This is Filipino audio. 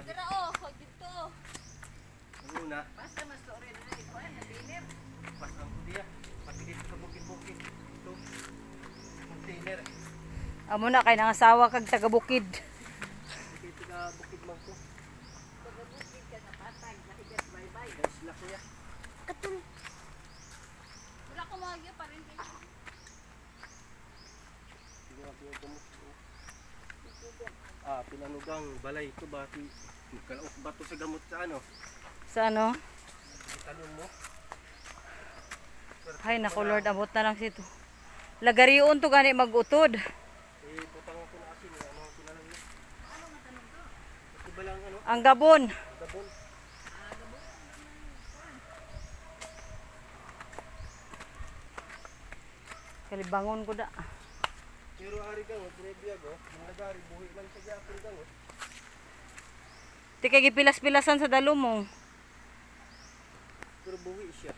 lagi. Tara oh, huwag dito. Ano na? Basta mas to rin na ito ay natinip. Pas ang kudiya. Pati dito sa bukid-bukid. Ito. Container. Amo na kay nangasawa kag taga bukid. Dito ka bukid man ko. Pagabukid ka na patag, nahigas bye-bye. Guys, la kuya. Wala ko magya pa rin dito. Sige nga kuya mo. Ah, pinanugang balay ito ba? Magkalaok ba ito sa gamot sa ano? Sa ano? Tanong mo. Ay naku Lord, abot na lang sito. Lagarion to gani magutod. Eh, putang ako na asin. Ano ang tinalang niya? Ano nga tanong to? Ito ba lang ano? Ang gabon. Gabon. Kalibangon ko da. Pero ari kang, pinabiyag oh. Yung nagari, buhi lang sa gapon kang oh. Di kay gipilas-pilasan sa dalo mo. Pero buhi siya.